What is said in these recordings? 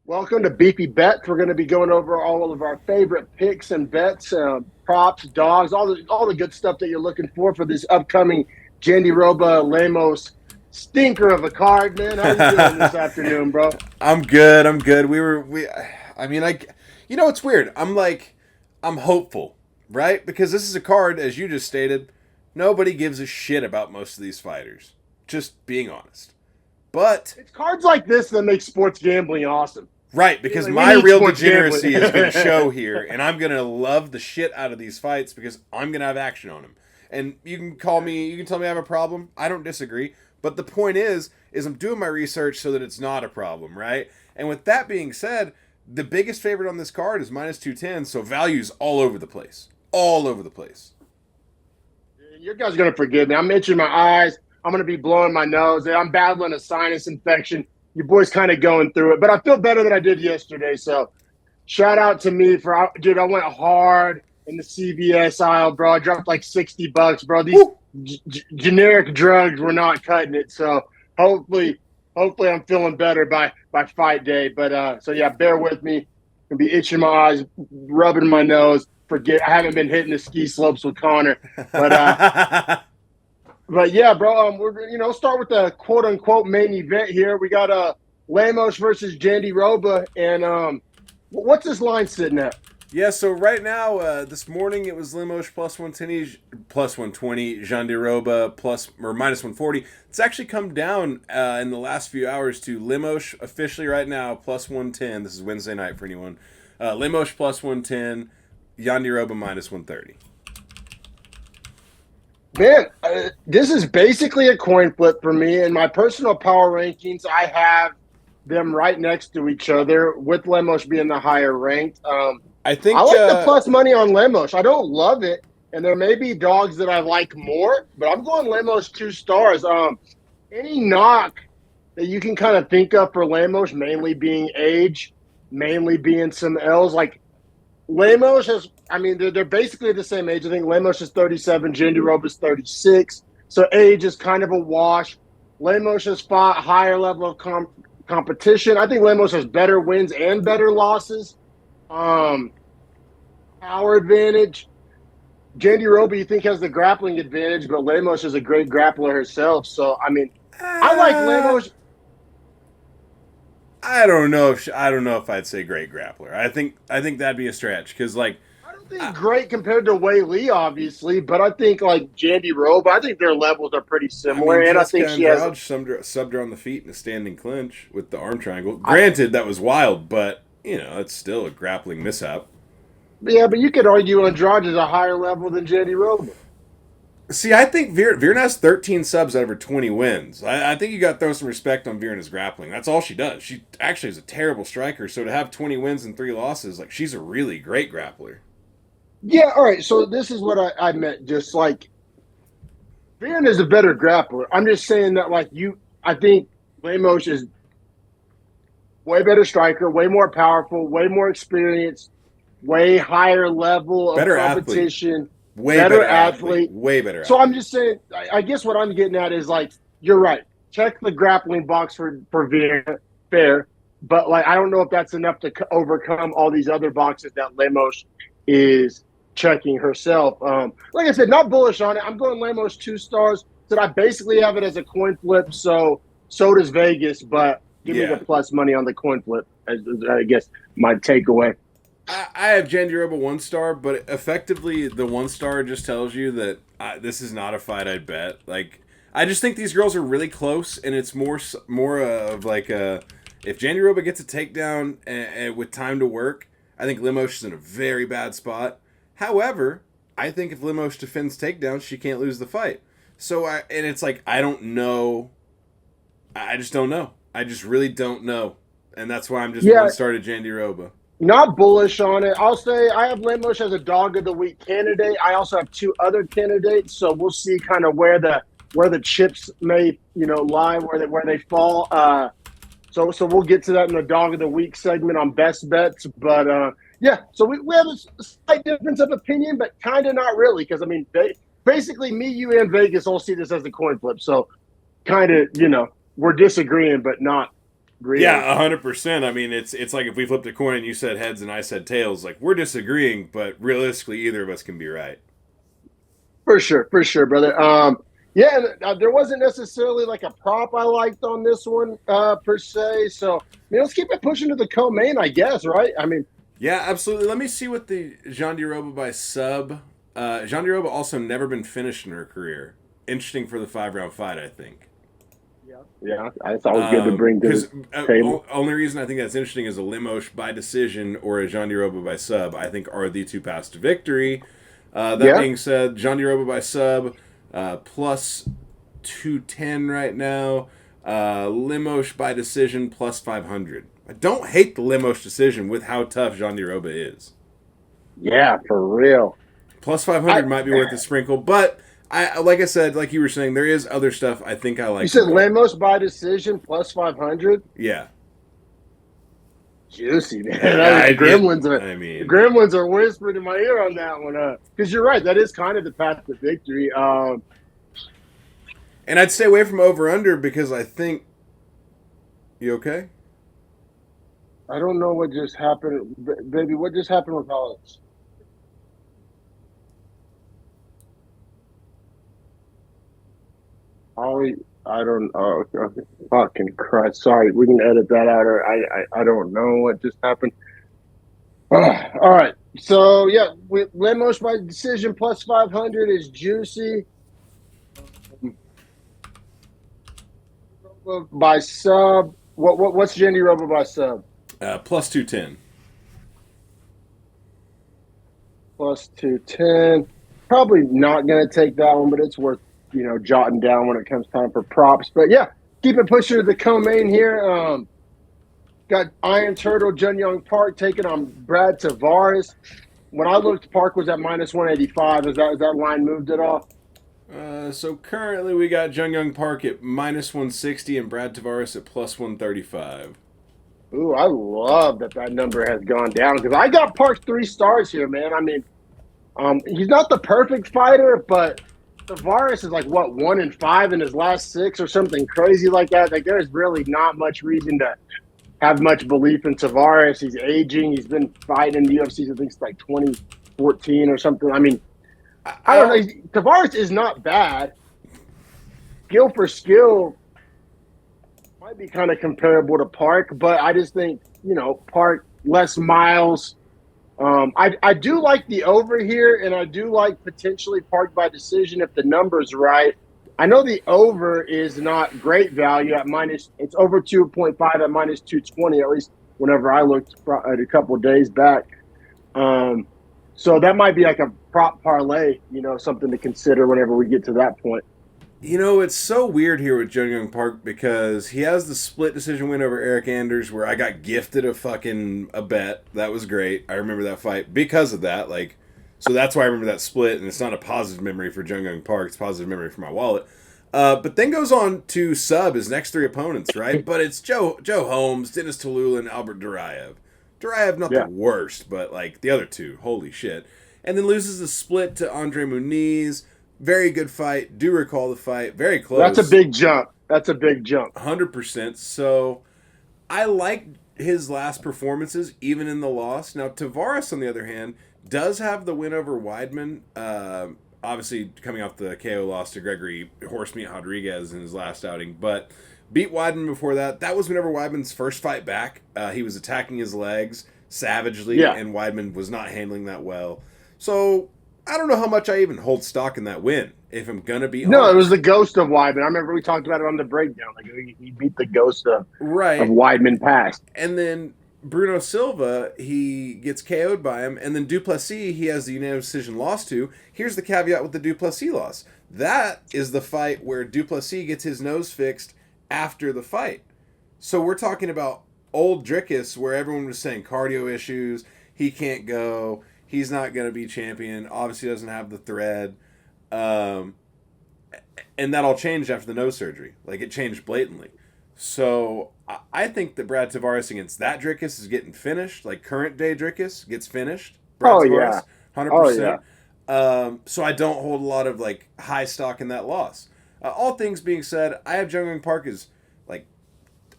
Welcome to Beefy Bets. We're going to be going over all of our favorite picks and bets, props, dogs, all the good stuff that you're looking for this upcoming Jandiroba Lemos stinker of a card, man. How you doing this afternoon, bro? I'm good. I'm good. I mean, it's weird. I'm hopeful, right? Because this is a card, as you just stated, nobody gives a shit about most of these fighters. Just being honest. But, It's cards like this that make sports gambling awesome. right, because Like, we my need real sports gambling. degeneracy is going to show here, and I'm going to love the shit out of these fights because I'm going to have action on them. And you can tell me I have a problem. I don't disagree. But the point is I'm doing my research so that it's not a problem, right? And with that being said, the biggest favorite on this card is minus 210, so value's all over the place. All over the place. You guys are going to forgive me. I'm itching my eyes. I'm going to be blowing my nose. I'm battling a sinus infection. Your boy's kind of going through it, but I feel better than I did yesterday. So shout out to me dude, I went hard in the CVS aisle, bro. I dropped like $60, bro. These generic drugs were not cutting it. So hopefully I'm feeling better by fight day. But so yeah, bear with me. Gonna be itching my eyes, rubbing my nose. I haven't been hitting the ski slopes with Connor. But yeah, bro, we're start with the quote unquote main event here. We got Lemos versus Jandiroba, and what's this line sitting at? Yeah, so right now, this morning it was Lemos plus 120, Jandiroba plus or minus 140. It's actually come down in the last few hours to Lemos officially right now plus 110. This is Wednesday night for anyone. Lemos plus 110, Jandiroba minus 130. Man, this is basically a coin flip for me. In my personal power rankings, I have them right next to each other, with Lemos being the higher ranked. I think I like the plus money on Lemos. I don't love it, and there may be dogs that I like more, but I'm going Lemos 2 stars. Any knock that you can kind of think of for Lemos, mainly being age, mainly being some L's, like Lemos has, I mean, they're basically the same age. I think Lemos is 37, Jandiroba is 36. So age is kind of a wash. Lemos has fought higher level of competition. I think Lemos has better wins and better losses. Power advantage. Jandiroba, you think, has the grappling advantage, but Lemos is a great grappler herself. So, I mean, I like Lemos. I don't know if I'd say great grappler. I think that'd be a stretch because I don't think great compared to Wei Lee, obviously, but I think like Jandiroba, I think their levels are pretty similar, and I think she has subbed her on the feet in a standing clinch with the arm triangle. Granted, that was wild, but it's still a grappling mishap. Yeah, but you could argue Andrade is a higher level than Jandiroba. See, I think Virna has 13 subs out of her 20 wins. I think you got to throw some respect on Virna's grappling. That's all she does. She actually is a terrible striker, so to have 20 wins and 3 losses, like, she's a really great grappler. Yeah, all right. So this is what I meant. Just like Virna is a better grappler. I'm just saying that, I think Lemos is way better striker, way more powerful, way more experienced, way higher level of better competition. Athlete. Way better athlete. Way better athlete. So I'm just saying, I guess what I'm getting at is, like, you're right. Check the grappling box for Virna, fair. But, I don't know if that's enough to overcome all these other boxes that Lemos is checking herself. Like I said, not bullish on it. I'm going Lemos 2 stars. So I basically have it as a coin flip. So does Vegas, but give me the plus money on the coin flip, I guess my takeaway. I have Jandiroba 1 star, but effectively the 1 star just tells you that this is not a fight I'd bet. Like, I just think these girls are really close, and it's more of like if Jandiroba gets a takedown and with time to work, I think Lemos is in a very bad spot. However, I think if Lemos defends takedowns, she can't lose the fight. So it's like, I don't know. I just don't know. I just really don't know, and that's why I'm just 1 star to Jandiroba. Not bullish on it. I'll say I have Lemos as a dog of the week candidate. I also have 2 other candidates, so we'll see kind of where the chips may lie, where they fall. So we'll get to that in the dog of the week segment on best bets. But yeah, so we have a slight difference of opinion, but kind of not really, because I mean, basically me, you, and Vegas all see this as the coin flip. So kind of we're disagreeing, but not really. Yeah, 100%. I mean, it's like if we flipped a coin and you said heads and I said tails, like we're disagreeing, but realistically, either of us can be right. For sure, brother. Yeah, there wasn't necessarily like a prop I liked on this one per se. So, I mean, let's keep it pushing to the co-main, I guess, right? I mean, Yeah, absolutely. Let me see what the Jandiroba by sub. Jandiroba also never been finished in her career. Interesting for the 5 round fight, I think. yeah, it's always good to bring to Because the table. only reason I think that's interesting is a Lemos by decision or a Jandiroba by sub. I think are the two paths to victory. That Yeah, being said, Jandiroba by sub plus 210 right now. Lemos by decision plus 500. I don't hate the Lemos decision with how tough Jandiroba is. yeah, for real. Plus I 500 might be worth a sprinkle, but I like I said, like you were saying, there is other stuff I think I You like said more. Lemos by decision plus 500. Yeah, Juicy, man. I did. I The mean, gremlins are whispering in my ear on that one. Because you're right, that is kind of the path to victory. and I'd stay away from over under because I think you okay. I don't know what just happened, baby. What just happened with Alex? Ollie, I don't. Oh, okay. Fucking Christ! Sorry, we can edit that out. Or I don't know what just happened. All right. So yeah, with Lemos by decision plus 500 is juicy. By sub, what's Jandiroba by sub? Plus 210. Plus 210. Probably not going to take that one, but it's worth jotting down when it comes time for props. But yeah, keep it pushing to the co-main here. Got Iron Turtle Jun Young Park taking on Brad Tavares. When I looked, Park was at minus 185. Is that line moved at all? So currently we got Jung Young Park at minus 160 and Brad Tavares at plus 135. Ooh, I love that number has gone down because I got Park 3 stars here, man. I mean, he's not the perfect fighter, but Tavares is like what 1-5 in his last 6 or something crazy like that. Like there's really not much reason to have much belief in Tavares. He's aging. He's been fighting in the UFC. I think it's like 2014 or something. I mean, I don't know. Tavares is not bad. Skill for skill might be kind of comparable to Park, but I just think Park less miles. I do like the over here, and I do like potentially Park by decision if the number's right. I know the over is not great value at minus. It's over 2.5 at minus 220 at least whenever I looked at a couple of days back. So that might be like a prop parlay, something to consider whenever we get to that point. It's so weird here with Jung Young Park because he has the split decision win over Eric Anders where I got gifted a bet. That was great. I remember that fight because of that. So that's why I remember that split, and it's not a positive memory for Jung Young Park. It's a positive memory for my wallet. But then goes on to sub his next 3 opponents, right? But it's Joe Holmes, Dennis Tallulah, and Albert Duraev. Duraev, not the worst, but the other 2, holy shit. And then loses the split to Andre Muniz. Very good fight. Do recall the fight. Very close. That's a big jump. 100%. So I like his last performances, even in the loss. Now, Tavares, on the other hand, does have the win over Weidman. Obviously, coming off the KO loss to Gregory Horsemeat Rodriguez in his last outing. But beat Weidman before that. That was whenever Weidman's first fight back. He was attacking his legs savagely, and Weidman was not handling that well. So I don't know how much I even hold stock in that win, if I'm going to be honest. No, it was the ghost of Weidman. I remember we talked about it on the breakdown. He beat the ghost of Weidman past. And then Bruno Silva, he gets KO'd by him. And then Duplessis, he has the unanimous decision loss to. Here's the caveat with the Duplessis loss. That is the fight where Duplessis gets his nose fixed after the fight. So we're talking about old Drickus, where everyone was saying cardio issues, he can't go, he's not going to be champion, obviously doesn't have the thread. And that all changed after the nose surgery. It changed blatantly. So I think that Brad Tavares against that Drickus is getting finished. Current day Drickus gets finished. Brad Tavares, 100%. So I don't hold a lot of high stock in that loss. All things being said, I have Jung Young Park as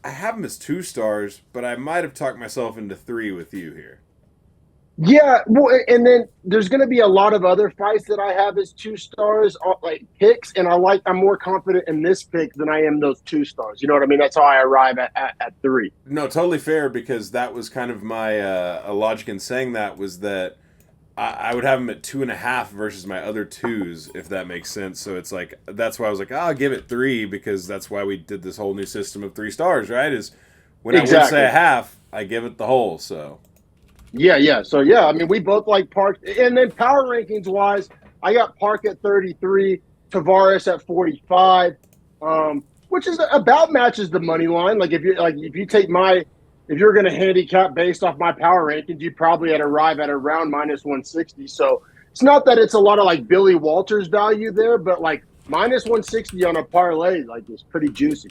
I have him as 2 stars, but I might have talked myself into 3 with you here. Yeah, well, and then there's going to be a lot of other fights that I have as 2 stars, like picks, and I'm more confident in this pick than I am those 2 stars. You know what I mean? That's how I arrive at 3. No, totally fair, because that was kind of my logic in saying that, was that I would have him at 2.5 versus my other 2s, if that makes sense. So it's like, that's why I was like, I'll give it 3, because that's why we did this whole new system of 3 stars, right? Is when I would say a half, I give it the whole. So yeah. So yeah, I mean, we both like Park, and then power rankings wise, I got Park at 33, Tavares at 45, which is about matches the money line. Like if you take if you're going to handicap based off my power rankings, you probably arrive at around minus 160. So it's not that it's a lot of like Billy Walters value there, but like minus 160 on a parlay like is pretty juicy.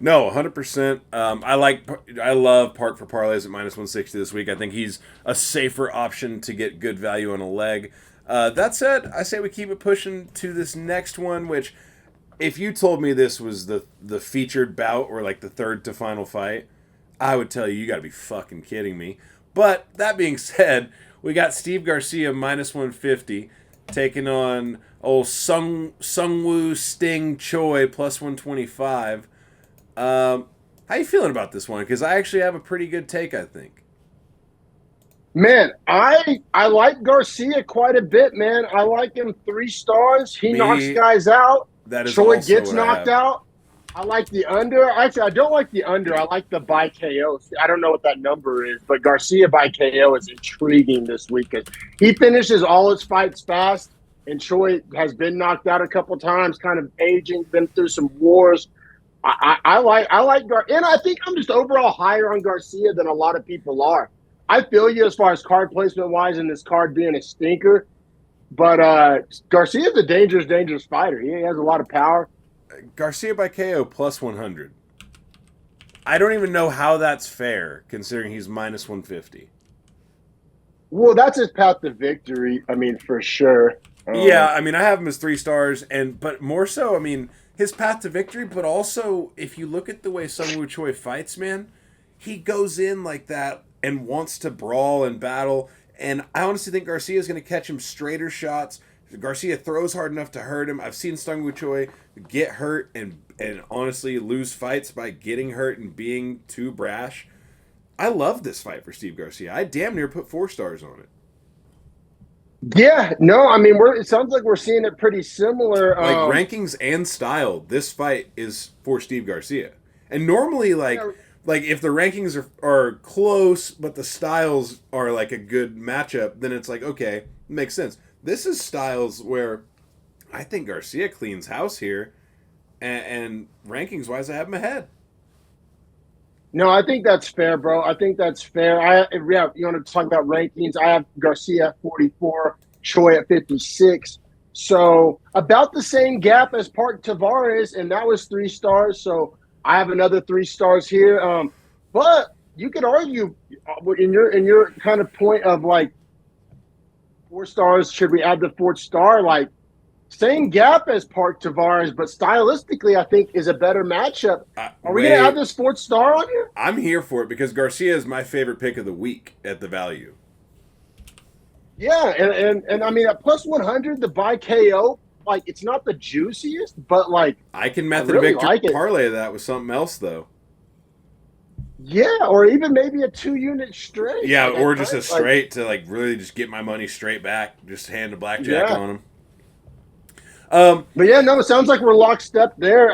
no, 100%. I love Park for parlays at minus 160 this week. I think he's a safer option to get good value on a leg. That said, I say we keep it pushing to this next one, which if you told me this was the featured bout or like the third to final fight, I would tell you got to be fucking kidding me. But that being said, we got Steve Garcia minus 150 taking on old Sungwoo Sting Choi plus 125. How you feeling about this one? Because I actually have a pretty good take, I think. Man, I like Garcia quite a bit, man. I like him 3 stars. He knocks guys out. That is Choi also gets what I knocked have. out. I like the under. Actually, I don't like the under. I like the by KO. I don't know what that number is, but Garcia by KO is intriguing this week because he finishes all his fights fast, and Choi has been knocked out a couple times, kind of aging, been through some wars. I like and I think I'm just overall higher on Garcia than a lot of people are. I feel you as far as card placement wise, and this card being a stinker, but Garcia's a dangerous fighter. He has a lot of power. Garcia by KO plus 100. I don't even know how that's fair, considering he's minus 150. Well, that's his path to victory. I mean, for sure. Yeah, I mean, I have him as 3 stars, but more so, I mean, his path to victory, but also, if you look at the way Sungwoo Choi fights, man, he goes in like that and wants to brawl and battle, and I honestly think Garcia is going to catch him straighter shots. Garcia throws hard enough to hurt him. I've seen Sungwoo Choi get hurt and honestly lose fights by getting hurt and being too brash. I love this fight for Steve Garcia. I damn near put 4 stars on it. Yeah, no, I mean, it sounds like we're seeing it pretty similar. Like rankings and style, this fight is for Steve Garcia. And normally, like if the rankings are close, but the styles are like a good matchup, then it's like, okay, it makes sense. This is styles where I think Garcia cleans house here, and rankings-wise, I have him ahead. No, I think that's fair, bro. I think that's fair. You want to talk about rankings? I have Garcia at 44, Choi at 56. So about the same gap as Park Tavares, and that was 3 stars. So I have another 3 stars here. But you could argue in your kind of point of like 4 stars, should we add the 4th star? Like same gap as Park Tavares, but stylistically, I think is a better matchup. Are we going to add this 4th star on here? I'm here for it because Garcia is my favorite pick of the week at the value. Yeah, and I mean at plus 100, the by KO, like it's not the juiciest, but like I can method a victory parlay that with something else though. Yeah, or even maybe a 2-unit straight. Yeah, or just a straight to like really just get my money straight back. Just hand a blackjack on him. But yeah, no, it sounds like we're lockstep there.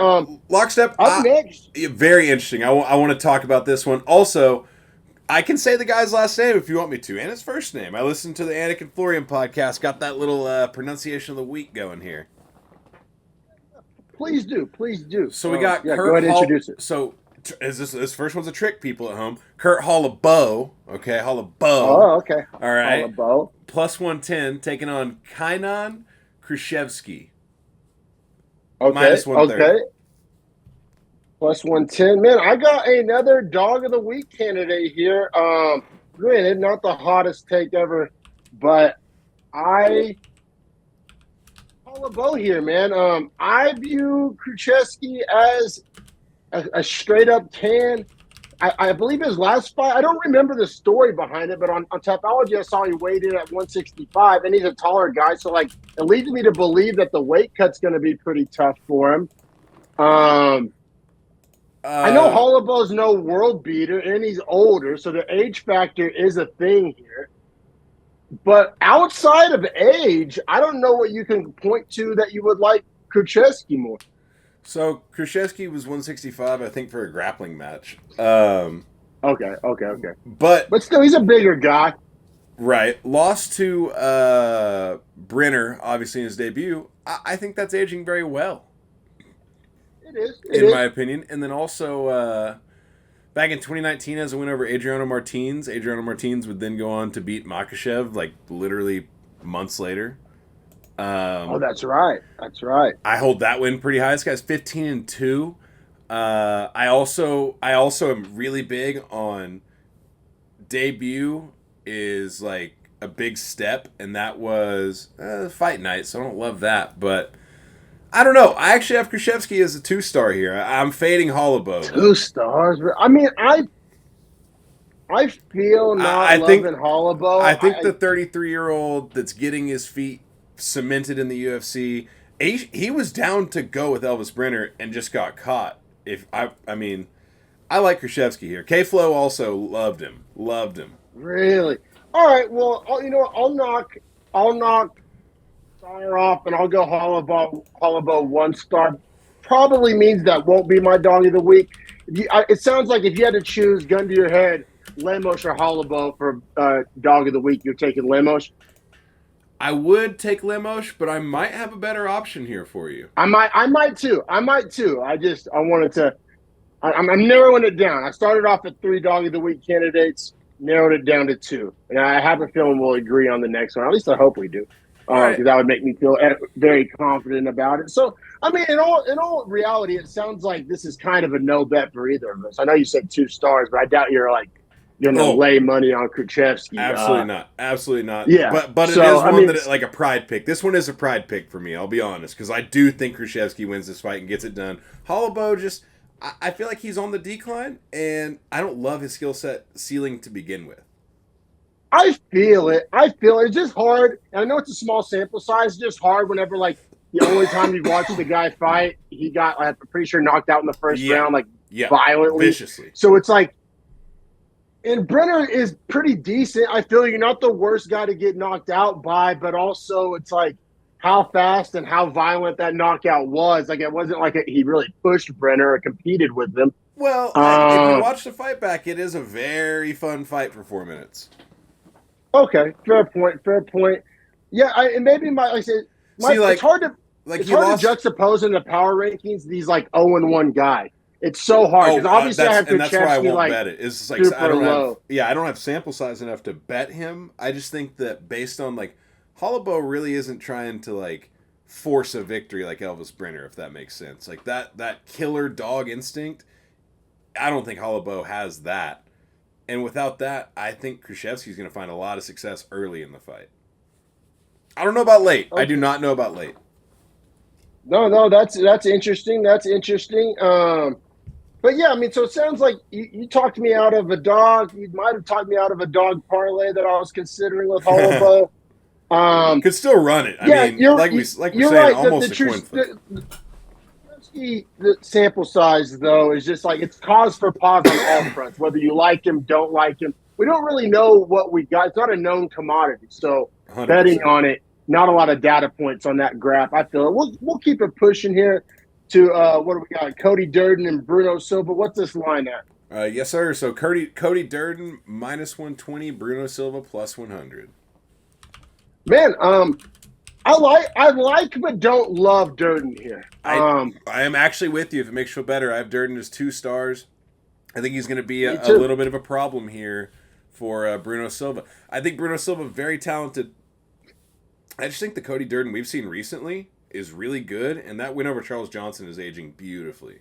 Lockstep. Up next. Very interesting. I want to talk about this one. Also, I can say the guy's last name if you want me to, and his first name. I listened to the Anik and Florian podcast. Got that little pronunciation of the week going here. Please do. So we got Kurt. Go ahead and introduce it. So this first one's a trick, people at home. Kurt Holobaugh. Okay, Holobaugh. Oh, okay. All right. Holobaugh. Plus 110, taking on Kainan Kruschewsky. Okay. Minus 130. Okay. Plus 110. Man, I got another dog of the week candidate here. Granted, not the hottest take ever, but Holobaugh here, man. I view Kruschewsky as a straight up tan. I believe his last fight, I don't remember the story behind it, but on Tapology I saw he weighed in at 165, and he's a taller guy, so like it leads me to believe that the weight cut's going to be pretty tough for him. I know Holobaugh's no world beater, and he's older, so the age factor is a thing here. But outside of age, I don't know what you can point to that you would like Kruschewsky more. So Kruschewsky was 165, I think, for a grappling match. Okay. But still, he's a bigger guy. Right. Lost to Brenner, obviously, in his debut. I think that's aging very well. It is. In my opinion. And then also, back in 2019, as a win over Adriano Martins would then go on to beat Makhachev, like, literally months later. That's right. I hold that win pretty high. This guy's 15-2. I also am really big on debut is like a big step, and that was fight night, so I don't love that. But I don't know. I actually have Kruschewsky as a 2-star here. I'm fading Holobaugh. 2 stars. I mean, I feel loving Holobaugh. I think the 33-year-old that's getting his feet cemented in the UFC. He was down to go with Elvis Brenner and just got caught. I like Kruschewsky here. K-Flow also loved him. Really? All right. Well, you know what? I'll knock Sire off, and I'll go Holobaugh 1 star. Probably means that won't be my dog of the week. It sounds like if you had to choose, gun to your head, Lemos or Holobaugh for dog of the week, you're taking Lemos. I would take Lemos, but I might have a better option here for you. I might too. I'm narrowing it down. I started off at 3 dog of the week candidates, narrowed it down to 2, and I have a feeling we'll agree on the next one. At least I hope we do, because that would make me feel very confident about it. So, I mean, in all reality, it sounds like this is kind of a no bet for either of us. I know you said 2 stars, but I doubt you're going to lay money on Kruschewsky. Absolutely not. Yeah, but so, it is one that like a pride pick. This one is a pride pick for me. I'll be honest, because I do think Kruschewsky wins this fight and gets it done. Holobaugh just, I feel like he's on the decline, and I don't love his skill set ceiling to begin with. I feel it. It's just hard. And I know it's a small sample size. It's just hard whenever the only time you watch the guy fight, he got, I'm pretty sure, knocked out in the first round, violently, viciously. So it's like. And Brenner is pretty decent. I feel you're not the worst guy to get knocked out by, but also it's like how fast and how violent that knockout was. Like, it wasn't like he really pushed Brenner or competed with him. Well, if you watch the fight back, it is a very fun fight for 4 minutes. Okay, fair point. Yeah, and maybe it's hard to juxtapose in the power rankings these 0-1 guys. It's so hard because obviously I have Kruschewsky, that's why I won't bet it. It's like super low. I don't have sample size enough to bet him. I just think that based on Holobaugh really isn't trying to force a victory like Elvis Brenner, if that makes sense. Like that killer dog instinct. I don't think Holobaugh has that, and without that, I think Kruschewsky's going to find a lot of success early in the fight. I don't know about late. Okay. I do not know about late. No, that's interesting. But yeah, I mean, so it sounds like you talked me out of a dog. You might have talked me out of a dog parlay that I was considering with Holobaugh. Could still run it. I mean, you're saying, right, almost a coin flip. The sample size, though, is just it's cause for pause on all fronts. Whether you like him, don't like him, we don't really know what we got. It's not a known commodity, so 100%. Betting on it, not a lot of data points on that graph. I feel it. We'll keep it pushing here. To what do we got? Cody Durden and Bruno Silva. What's this line at? Yes, sir. So Cody Durden -120, Bruno Silva +100. Man, I like but don't love Durden here. I am actually with you. If it makes you feel better, I have Durden as 2 stars. I think he's going to be a little bit of a problem here for Bruno Silva. I think Bruno Silva very talented. I just think the Cody Durden we've seen recently is really good, and that win over Charles Johnson is aging beautifully.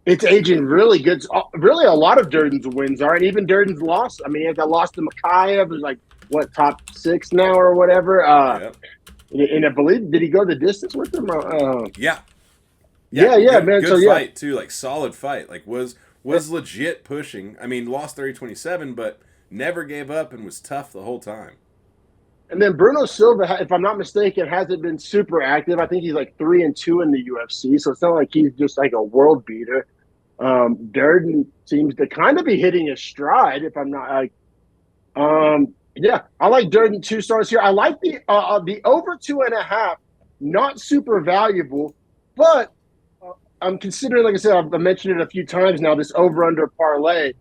It's aging really good. Really, a lot of Durden's wins are, and even Durden's loss. I mean, he got lost to Makayev, who's top 6 now or whatever. Yep. And I believe, did he go the distance with him? Yeah. Yeah, man. Good So fight too, like solid fight. Like was legit pushing. I mean, lost 30-27, but never gave up and was tough the whole time. and then Bruno Silva, if I'm not mistaken, hasn't been super active. I think he's like 3-2 in the UFC, so it's not like he's just like a world beater. Durden seems to kind of be hitting his stride. If I'm not like, yeah, I like Durden 2 stars here. I like the over 2.5, not super valuable, but I'm considering, like I said, I've mentioned it a few times now, this over-under parlay.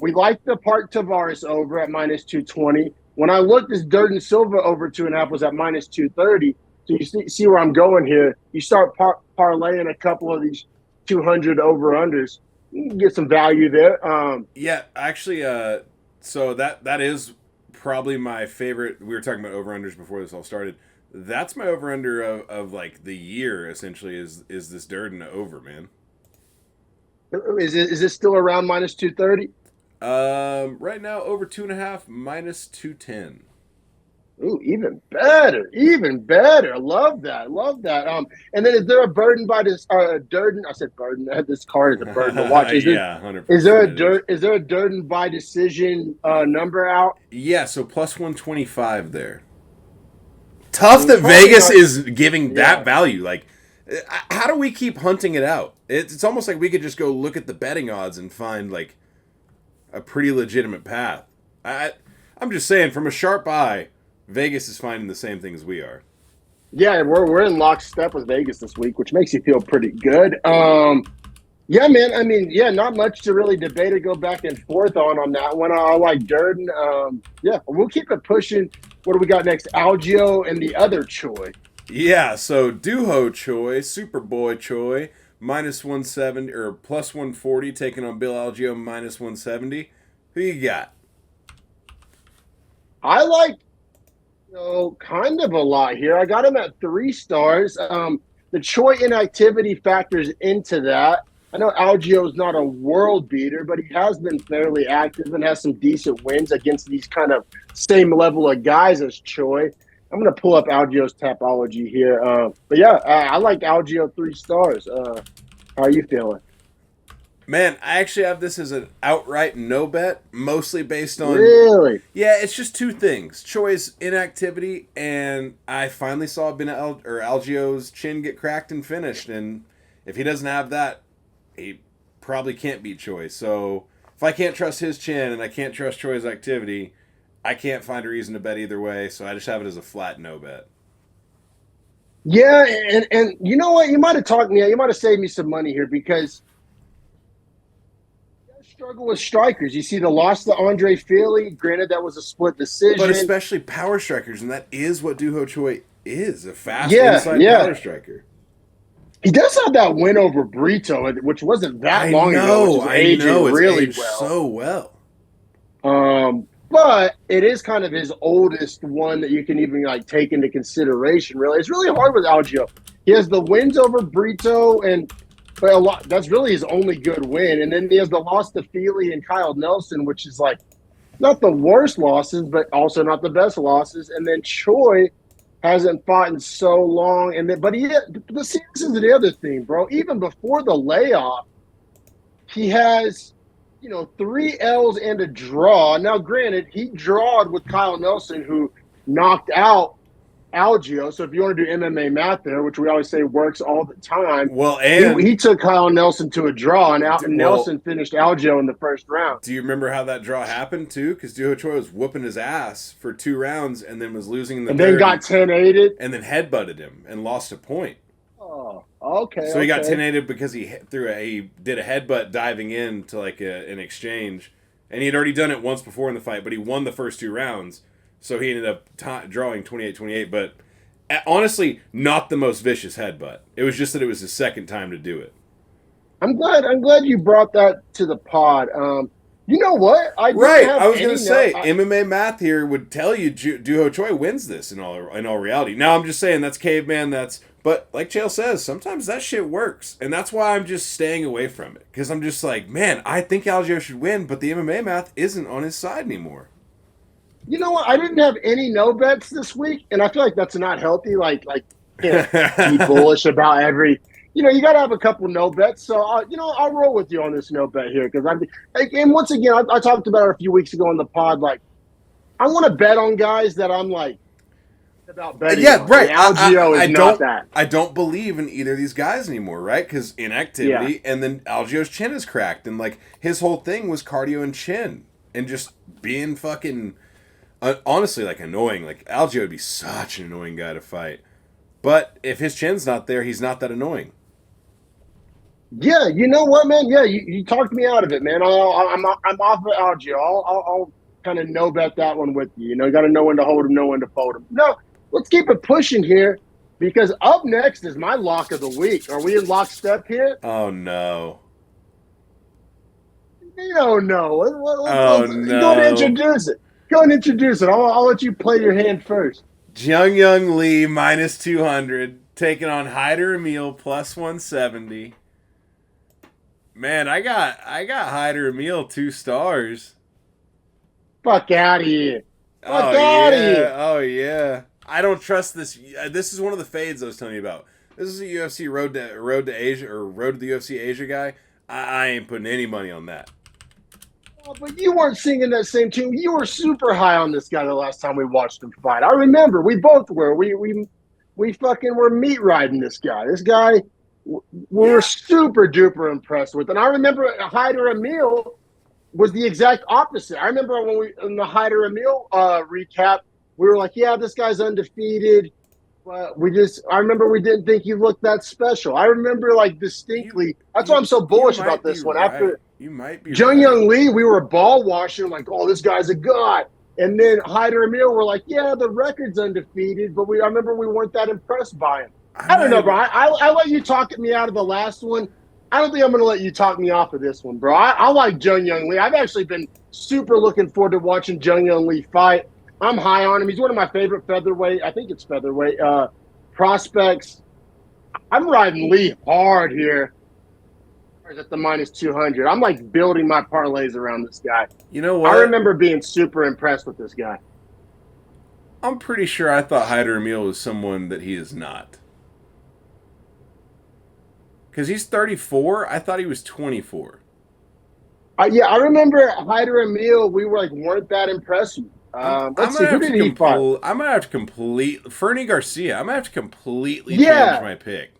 We like the Park Tavares over at minus 220. When I looked, this Durden Silva over 2.5 was at minus 230. So you see where I'm going here. You start parlaying a couple of these 200 over-unders. You can get some value there. Yeah, actually, so that is probably my favorite. We were talking about over-unders before this all started. That's my over-under of like the year, essentially, is this Durden over, man. Is it still around minus 230? Right now, over 2.5, minus 210. Ooh, even better, even better. Love that, love that. And then is there a burden by this? Durden. I said burden. This card is a burden to watch. Yeah, 100%. Is there a Durden by decision number out? Yeah, so plus 125 there. Tough that Vegas is giving that value. Like, how do we keep hunting it out? It's almost like we could just go look at the betting odds and find like a pretty legitimate path. I'm just saying, from a sharp eye, Vegas is finding the same thing as we are. Yeah, we're in lockstep with Vegas this week, which makes you feel pretty good. Yeah, man. I mean, yeah, not much to really debate or go back and forth on that one. I like Durden. Yeah, we'll keep it pushing. What do we got next? Algeo and the other Choi. Yeah, so Duho Choi, Superboy Choi, minus 170 or plus 140, taking on Bill Algeo minus 170. Who you got? I like, kind of a lot here. I got him at 3 stars. The Choi inactivity factors into that. I know Algeo is not a world beater, but he has been fairly active and has some decent wins against these kind of same level of guys as Choi. I'm going to pull up Algeo's Tapology here. But yeah, I like Algeo 3 stars. How are you feeling? Man, I actually have this as an outright no bet, mostly based on... Really? Yeah, it's just 2 things. Choi's inactivity, and I finally saw Algeo's chin get cracked and finished, and if he doesn't have that, he probably can't beat Choi. So if I can't trust his chin and I can't trust Choi's activity, I can't find a reason to bet either way, so I just have it as a flat no bet. Yeah, and you know what? You might have talked me out. You might have saved me some money here because struggle with strikers. You see the loss to Andre Feely. Granted, that was a split decision. But especially power strikers, and that is what Duho Choi is, a fast inside power striker. He does have that win over Brito, which wasn't that long ago, which is aging really well. So well. But it is kind of his oldest one that you can even like take into consideration. Really, it's really hard with Algeo. He has the wins over Brito, but a lot. That's really his only good win. And then he has the loss to Feely and Kyle Nelson, which is like not the worst losses, but also not the best losses. And then Choi hasn't fought in so long. But this is the other thing, bro. Even before the layoff, he has 3 L's and a draw. Now, granted, he drawed with Kyle Nelson, who knocked out Algeo. So if you want to do MMA math there, which we always say works all the time, well, and he took Kyle Nelson to a draw, and Nelson finished Algeo in the first round. Do you remember how that draw happened too? Because Duho Choi was whooping his ass for 2 rounds and then was losing in the third. And then got 10-8'd. And then headbutted him and lost a point. Oh, okay. So he got 10-8'd because he did a headbutt diving in to like an exchange. And he had already done it once before in the fight, but he won the first 2 rounds. So he ended up drawing 28-28, but honestly, not the most vicious headbutt. It was just that it was his second time to do it. I'm glad you brought that to the pod. You know what? I was going to say, MMA math here would tell you Duho Choi wins this in all reality. Now, I'm just saying that's caveman, but like Chael says, sometimes that shit works. And that's why I'm just staying away from it. Because I'm just like, man, I think Algeo should win, but the MMA math isn't on his side anymore. You know what? I didn't have any no bets this week, and I feel like that's not healthy. Like can't be bullish about every. you got to have a couple no bets. So, I'll roll with you on this no bet here because and once again, I talked about it a few weeks ago on the pod. Like, I want to bet on guys that I'm like about betting. Yeah, on. right. Algeo is not that. I don't believe in either of these guys anymore, right? Because inactivity, and then Algeo's chin is cracked, and like his whole thing was cardio and chin, and just being fucking honestly like annoying. Like Algeo would be such an annoying guy to fight, but if his chin's not there, he's not that annoying. Yeah, you know what, man? Yeah, you talked me out of it, man. I'm off of Algeo. I'll kind of no bet that one with you. You got to know when to hold him, know when to fold him. No, let's keep it pushing here because up next is my lock of the week. Are we in lockstep here? Oh no. No. No. Go and introduce it. Go and introduce it. I'll let you play your hand first. Young Lee minus 200 taking on Hyder Amil plus 170. Man, I got Hyder Amil 2 stars. Fuck out of here. Fuck out of here. Oh, yeah. I don't trust this. This is one of the fades I was telling you about. This is a UFC road to Asia or road to the UFC Asia guy. I ain't putting any money on that. Oh, but you weren't singing that same tune. You were super high on this guy the last time we watched him fight. I remember. We both were. We fucking were meat riding this guy. This guy we were super duper impressed with. And I remember Hyder Amil was the exact opposite. I remember when we in the Hyder Amil recap, we were like, yeah, this guy's undefeated. But I remember we didn't think he looked that special. I remember like distinctly. That's why I'm so bullish about this one. Right. After you might be Young Lee, we were ball washing like, oh, this guy's a god. And then Hyder Amil, we're like, yeah, the record's undefeated, but I remember we weren't that impressed by him. I don't know, bro. I let you talk me out of the last one. I don't think I'm going to let you talk me off of this one, bro. I like Young Lee. I've actually been super looking forward to watching Young Lee fight. I'm high on him. He's one of my favorite featherweight. I think it's featherweight prospects. I'm riding Lee hard here at the minus 200. I'm like building my parlays around this guy. You know what? I remember being super impressed with this guy. I'm pretty sure I thought Hyder Amil was someone that he is not. Because he's 34. I thought he was 24. Yeah, I remember Hyder Amil. We weren't that impressed with. Let's see, who did he fight? I'm going to have to complete... Fernie Garcia. I'm going to have to completely change my pick.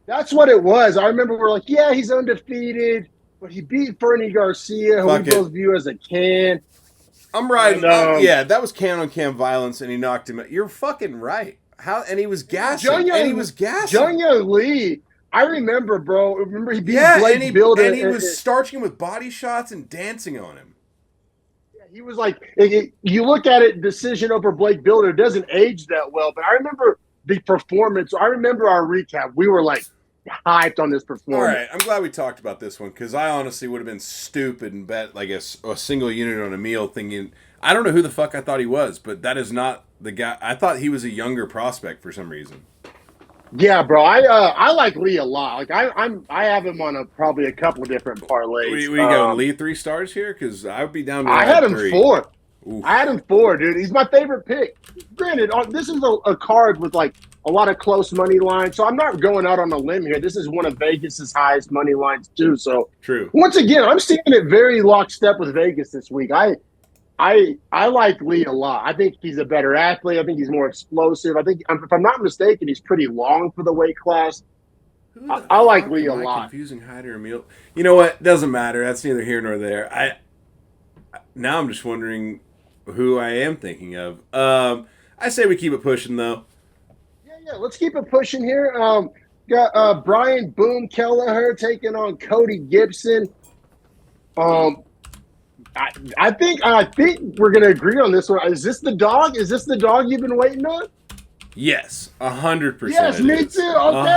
That's what it was. I remember we're like, yeah, he's undefeated, but he beat Fernie Garcia, who we both view as a can. I'm riding. Yeah, that was can-on-can violence, and he knocked him out. You're fucking right. And he was gassing. Young Lee, I remember, bro. Remember he beat Blake Builder. And he was starching him with body shots and dancing on him. He was like, you look at it, decision over Blake Builder doesn't age that well. But I remember the performance. I remember our recap. We were like hyped on this performance. All right, I'm glad we talked about this one because I honestly would have been stupid and bet like a single unit on a meal thinking, I don't know who the fuck I thought he was, but that is not the guy. I thought he was a younger prospect for some reason. Yeah, bro. I like Lee a lot. Like I have him on probably a couple different parlays. We go Lee 3 stars here because I would be down to I had him 3. 4. Oof. I had him 4, dude. He's my favorite pick. Granted, this is a card with like a lot of close money lines, so I'm not going out on a limb here. This is one of Vegas's highest money lines too. So true. Once again, I'm seeing it very lockstep with Vegas this week. I like Lee a lot. I think he's a better athlete. I think he's more explosive. I think, if I'm not mistaken, he's pretty long for the weight class. I like Lee a lot. Confusing Hyder Amil. You know what? Doesn't matter. That's neither here nor there. Now I'm just wondering who I am thinking of. I say we keep it pushing though. Yeah. Let's keep it pushing here. Got Brian Boom Kellher taking on Cody Gibson. I think we're gonna agree on this one. Is this the dog? Is this the dog you've been waiting on? Yes, 100%. Yes, me too. Okay,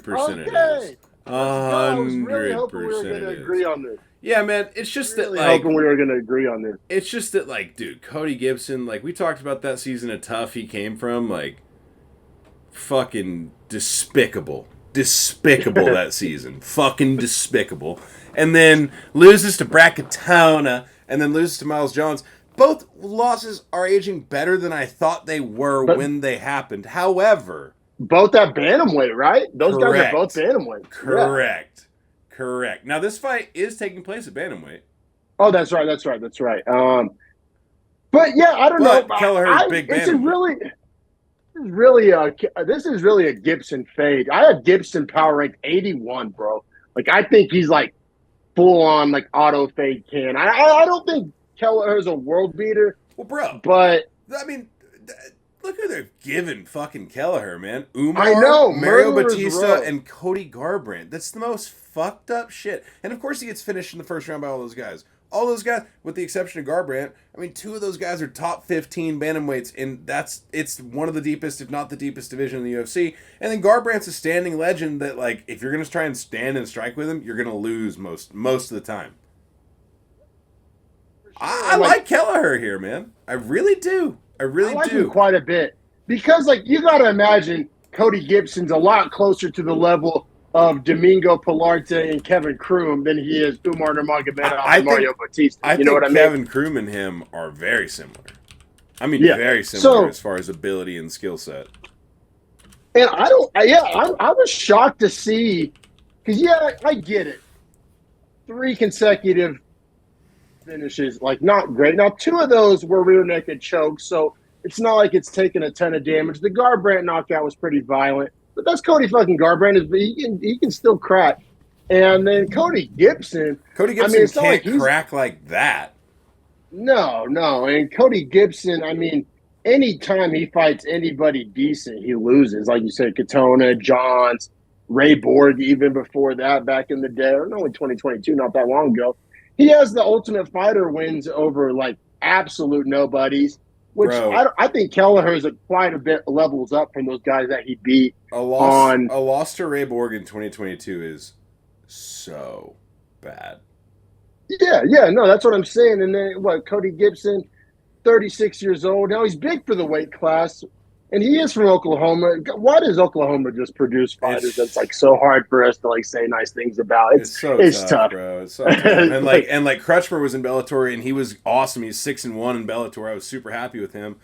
100% it is. 100%. I was really hoping we were gonna agree on this. Yeah, man. It's just really that hoping we were gonna agree on this. It's just that dude, Cody Gibson, we talked about that season of Tough he came from, fucking despicable that season, fucking despicable, and then loses to Brackettona. And then loses to Miles Jones. Both losses are aging better than I thought they were when they happened. However, both at bantamweight, right? Those guys are both bantamweight. Correct. Now this fight is taking place at bantamweight. Oh, that's right. But yeah, I don't know. Kellher's big bantamweight. This is really a Gibson fade. I have Gibson power ranked 81, bro. Like, I think he's like full on like auto fade can. I don't think Kellher is a world beater. Well, bro, but I mean, look who they're giving fucking Kellher, man. Umar, I know, Mario Batista, and Cody Garbrandt. That's the most fucked up shit. And of course, he gets finished in the first round by all those guys. All those guys, with the exception of Garbrandt, I mean, 2 of those guys are top 15 bantamweights, and it's one of the deepest, if not the deepest division in the UFC. And then Garbrandt's a standing legend that, like, if you're gonna try and stand and strike with him, you're gonna lose most of the time. Sure. I like Kellher here, man. I really do. I like him quite a bit because, like, you got to imagine Cody Gibson's a lot closer to the level of Domingo Pilarte and Kevin Kroom than he is Umar Nurmagomedov and Mario Batista. I think Kevin Kroom and him are very similar. I mean, very similar as far as ability and skill set. And I was shocked to see, because, I get it. 3 consecutive finishes, like, not great. Now, 2 of those were rear naked chokes, so it's not like it's taken a ton of damage. The Garbrandt knockout was pretty violent. But that's Cody fucking Garbrandt. He can still crack. And then Cody Gibson. Can't crack like that. No. And Cody Gibson, anytime he fights anybody decent, he loses. Like you said, Katona, Johns, Ray Borg, even before that, back in the day, or only 2022, not that long ago. He has the Ultimate Fighter wins over, like, absolute nobodies. Which I think Kellher is quite a bit levels up from those guys that he beat. A loss to Ray Borg in 2022 is so bad. Yeah, no, that's what I'm saying. And then Cody Gibson, 36 years old. Now he's big for the weight class, and he is from Oklahoma. Why does Oklahoma just produce fighters that's like so hard for us to like say nice things about? It's tough, bro. It's so tough. And like Crutchmer was in Bellator and he was awesome. He's 6-1 in Bellator. I was super happy with him.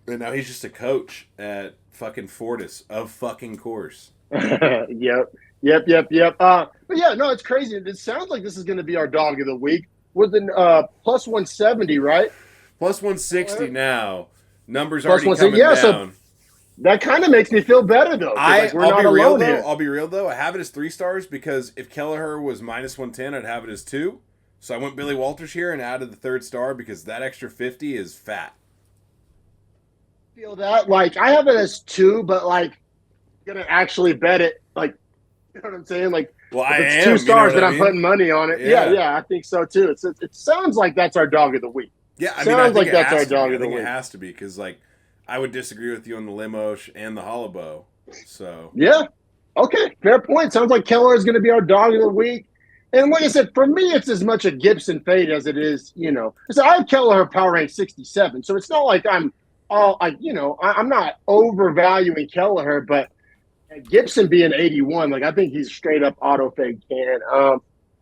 And now he's just a coach at fucking Fortis of fucking course. Yep. But yeah, no, it's crazy. It sounds like this is going to be our dog of the week with an plus 170, right? Plus 160 now. Numbers already coming down. So that kind of makes me feel better, though. I'll be real, though. I have it as 3 stars because if Kellher was minus 110, I'd have it as 2. So I went Billy Walters here and added the 3rd star because that extra 50 is fat. Feel that? Like, I have it as 2, but, like, I'm going to actually bet it. Like, you know what I'm saying? Like, well, if it's 2 stars, then I'm putting money on it. Yeah, I think so, too. It sounds like that's our dog of the week. Yeah, I think that's our dog of the week. It has to be because, like, I would disagree with you on the Lemos and the Holobaugh. So yeah, okay, fair point. Sounds like Kellher is going to be our dog of the week. And like I said, for me, it's as much a Gibson fade as it is, So I have Kellher power rank 67, so it's not like I'm not overvaluing Kellher, but Gibson being 81, like I think he's straight up auto fade can.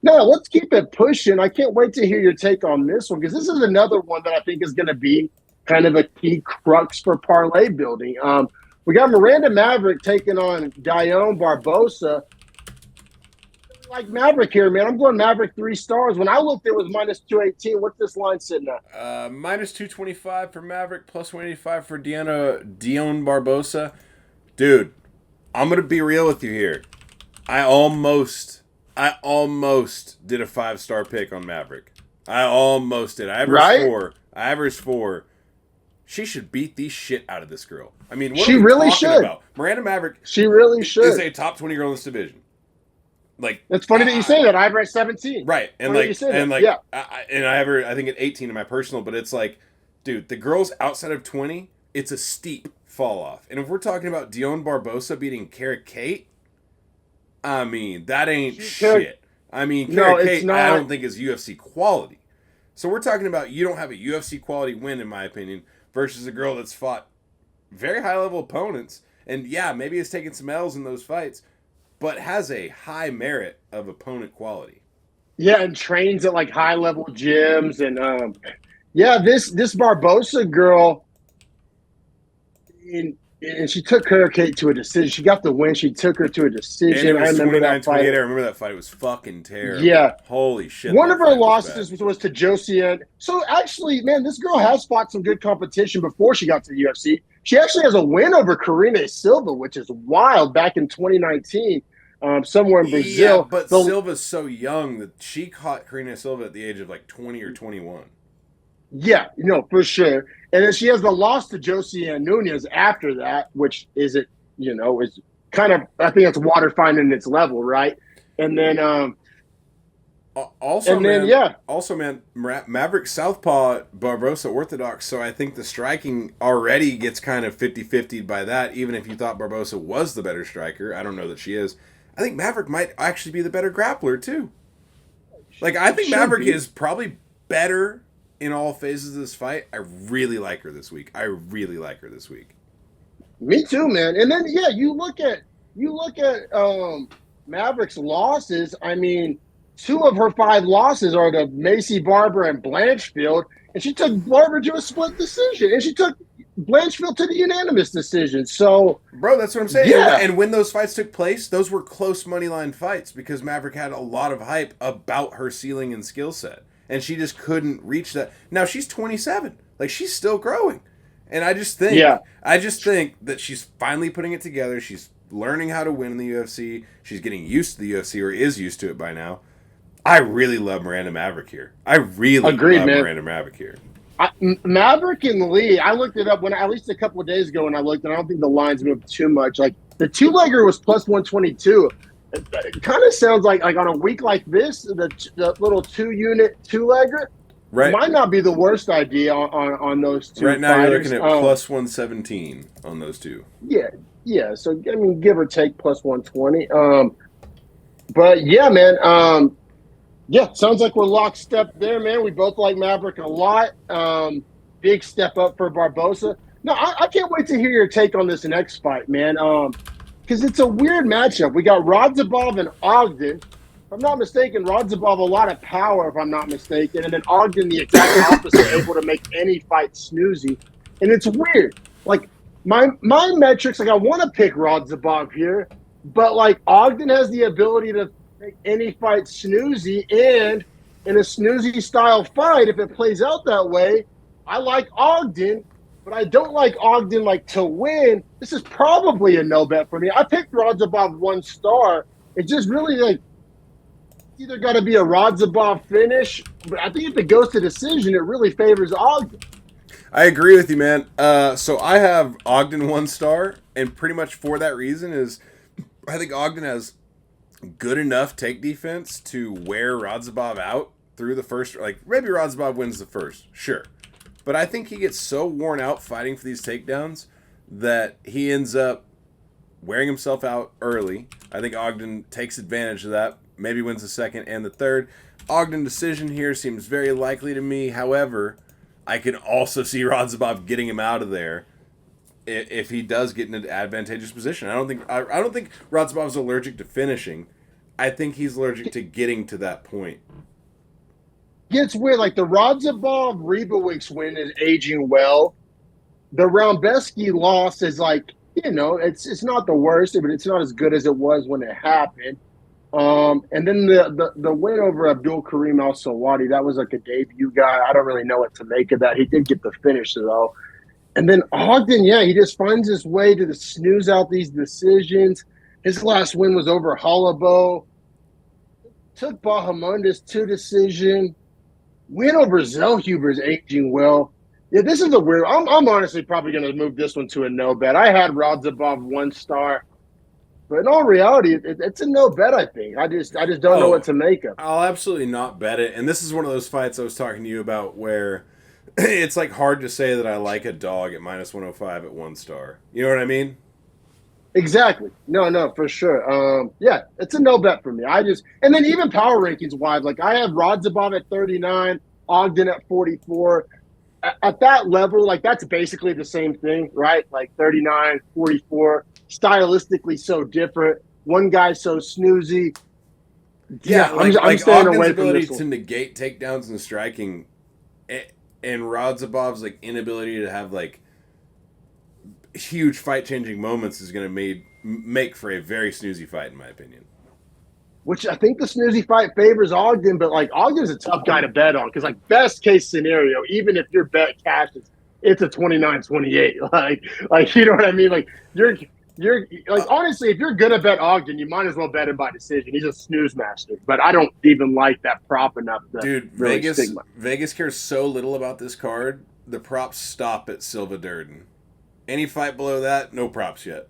No, let's keep it pushing. I can't wait to hear your take on this one because this is another one that I think is going to be kind of a key crux for parlay building. We got Miranda Maverick taking on Dione Barbosa. Like Maverick here, man. I'm going Maverick 3 stars. When I looked, it was minus 218. What's this line sitting at? Minus 225 for Maverick, plus 185 for Dione Barbosa. Dude, I'm going to be real with you here. I almost did a 5-star pick on Maverick. I almost did. I averaged 4. She should beat the shit out of this girl. I mean, what she really should. About? Miranda Maverick. She really should. Is a top 20 girl in this division. Like, it's funny that you say that. I have her at 17. Right, and I have her I think at 18 in my personal. But it's like, dude, the girls outside of 20, it's a steep fall off. And if we're talking about Dione Barbosa beating Cara Kate. I mean, that ain't shit. I mean, Cara Kate, I don't think is UFC quality. So we're talking about you don't have a UFC quality win, in my opinion, versus a girl that's fought very high-level opponents. And, yeah, maybe has taken some L's in those fights, but has a high merit of opponent quality. Yeah, and trains at, like, high-level gyms. And, this Barbosa girl, and she took her Kate to a decision. She got the win. She took her to a And decision. it I was remember 29 that fight. 28. I remember that fight. It was fucking terrible. Yeah. Holy shit. One that of her fight losses was was to Josie. So actually, man, this girl has fought some good competition before she got to the UFC. She actually has a win over Karine Silva, which is wild, back in 2019, somewhere in Yeah, Brazil. but Silva's so young that she caught Karine Silva at the age of like 20 or 21. Yeah, for sure. And then she has the loss to Josie Nunez after that, which is kind of, I think it's water finding its level, right? And then Also, and man, then yeah. also, man, Maverick Southpaw, Barbosa Orthodox, so I think the striking already gets kind of 50-50 by that, even if you thought Barbosa was the better striker. I don't know that she is. I think Maverick might actually be the better grappler, too. Like, I think Maverick is probably better in all phases of this fight. I really like her this week. Me too, man. And then yeah, you look at Maverick's losses. I mean, 2 of her 5 losses are to Macy Barber and Blanchfield, and she took Barber to a split decision, and she took Blanchfield to the unanimous decision. So, bro, that's what I'm saying. Yeah. And when those fights took place, those were close money line fights because Maverick had a lot of hype about her ceiling and skill set, and she just couldn't reach that. Now she's 27, like she's still growing, and I just think that she's finally putting it together. She's learning how to win in the UFC. She's getting used to the UFC, or is used to it by now. I really love Miranda Maverick here. Miranda Maverick here. Maverick and Lee, I looked it up at least a couple of days ago when I looked, and I don't think the lines moved too much. Like the 2-legger was plus 122. It kind of sounds like on a week like this, the little 2-unit 2-legger might not be the worst idea on those two. Right now, fighters. You're looking at plus 117 on those two. Yeah. So I mean, give or take plus 120. But yeah, man. Yeah, sounds like we're lockstep there, man. We both like Maverick a lot. Big step up for Barbosa. No, I can't wait to hear your take on this next fight, man. Because it's a weird matchup. We got Radzhabov and Ogden. If I'm not mistaken, Radzhabov a lot of power, if I'm not mistaken. And then Ogden the exact opposite, able to make any fight snoozy. And it's weird. Like, my metrics, like I want to pick Radzhabov here, but like Ogden has the ability to make any fight snoozy, and in a snoozy style fight, if it plays out that way, I like Ogden, but I don't like Ogden like to win. This is probably a no bet for me. I picked Radzhabov 1 star. It's just really like either got to be a Radzhabov finish, but I think if it goes to decision, it really favors Ogden. I agree with you, man. So I have Ogden 1 star, and pretty much for that reason is I think Ogden has good enough take defense to wear Radzhabov out through the first. Like, maybe Radzhabov wins the first, sure. But I think he gets so worn out fighting for these takedowns that he ends up wearing himself out early. I think Ogden takes advantage of that, maybe wins the second and the third. Ogden decision here seems very likely to me. However, I can also see Radzhabov getting him out of there if he does get in an advantageous position. I don't think Radzhabov's allergic to finishing. I think he's allergic to getting to that point. It's weird. Like the Radzhabov Rebowicz win is aging well. The Raumbesky loss is like, it's not the worst, but it's not as good as it was when it happened. And then the win over Abdul Karim Al Sawadi, that was like a debut guy. I don't really know what to make of that. He did get the finish though. And then Ogden, he just finds his way to snooze out these decisions. His last win was over Holobaugh. Took Bahamundis to decision. Win over Zellhuber's aging well. Yeah, this is a weird. I'm honestly probably going to move this one to a no bet. I had Radzhabov 1 star, but in all reality, it's a no bet. I think I just don't know what to make of. I'll absolutely not bet it. And this is one of those fights I was talking to you about where it's like hard to say that I like a dog at minus 105 at 1 star. You know what I mean? Exactly. No, for sure. Yeah, it's a no bet for me. And then even power rankings wise, like I have Radzhabov at 39, Ogden at 44. At that level, like that's basically the same thing, right? Like 39, 44, stylistically so different. One guy's so snoozy. Yeah, I'm staying Ogden's away from ability this one. to negate takedowns and striking, and Radzhabov's like inability to have like huge fight-changing moments is going to make for a very snoozy fight, in my opinion. Which I think the snoozy fight favors Ogden, but like Ogden's a tough guy to bet on because like best case scenario, even if your bet cashes, it's a 29-28. Like you know what I mean? Like you're like honestly, if you're gonna bet Ogden, you might as well bet him by decision. He's a snooze master, but I don't even like that prop enough. Dude, really Vegas cares so little about this card. The props stop at Silva Durden. Any fight below that, no props yet.